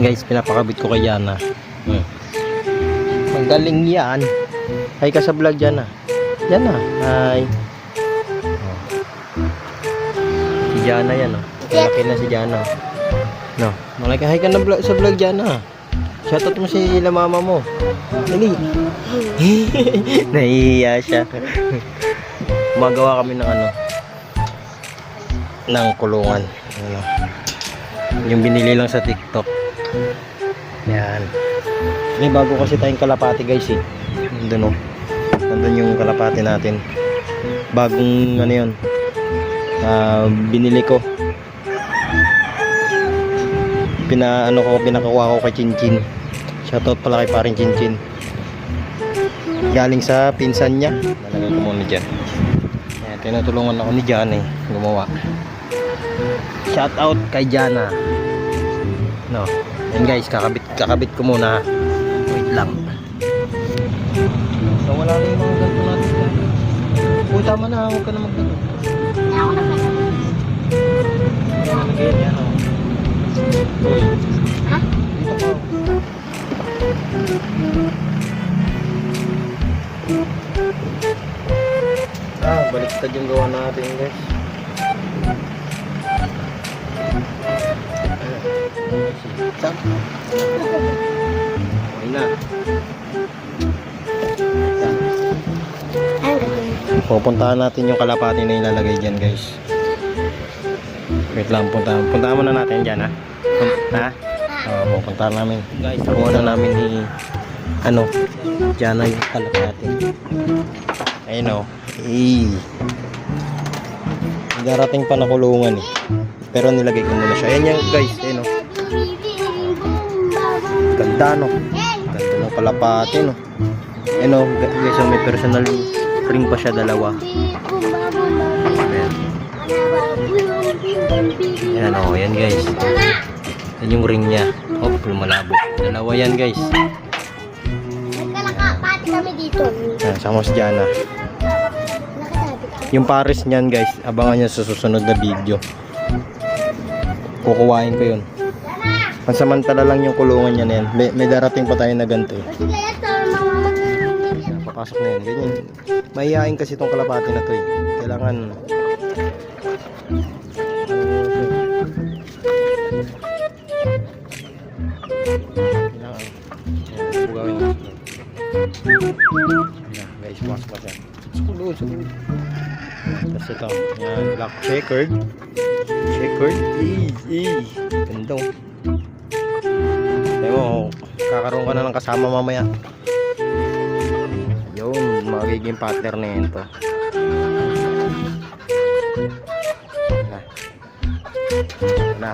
Guys, pinapakabit ko kay Jana. Magaling yan. Hi ka sa vlog, Jana. Jana, hi. Si Jana yan, oh. Malaki na si Jana. No, malaki. Hi ka na sa vlog, Jana. Shoutout mo si mama mo. Dali. Nahihiya siya. Gumagawa kami ng ng kulungan. Ano, yung binili lang sa TikTok. Yan. May bago kasi tayong kalapati, guys, eh. Nandun, oh. Nandun yung kalapati natin. Bagong yun. Binili ko. Pinakakuha ko kay Chinchin. Shoutout pala kay paring Chinchin. Galing sa pinsan niya. Nalagay ko muna dyan. Ayan, tinutulungan ako ni Jana, eh, gumawa. Shoutout kay Jana. No. Ayan, guys, kakabit ko muna. Wait lang. So, wala na yung mga ganito natin. Uy, tama na. Huwag ka na magdalo. Kaya ako nagkakaroon. Nalagay yan, oh. Uy. Ha? Dito ko. Baliktad yung gawa natin, guys. Stop. Okay na. Pupuntahan natin yung kalapati na ilalagay dyan, guys. Wait lang, puntahan muna natin dyan, ha? Ha? Pupuntahan namin. Guys, nakuha na namin ni dyan na yung kalapati. Ayun, o. Darating pa na kulungan, eh. Pero nilagay ko muna siya. Ayan yan, guys. Ayun, o. Ganda, no? Ganda ng kalapati, no? Ayun, o. Guys, may personal ring pa siya, dalawa. Ayan, o. Ayan, guys. Yan yung ring niya. Hop, lumalabo. Dalawa yan, guys. Nagkalakapati kami dito. Ayan, sama si Jana. Yung pares niyan, guys, abangan nyo sa susunod na video. Kukuhain ko yun. Pansamantala lang yung kulungan niya na yan. May darating pa tayo na ganito, eh. Papasok na yan. Ganyan. Mahihain kasi itong kalapati na to, eh. Kailangan bugawin natin. Ayan, guys, pasok pa siya. Sukulod. Tapos ito, yan, black checkered. Ganda. Ewan, kakaroon ka na ng kasama mamaya. Yun, magiging partner na yun to. Na.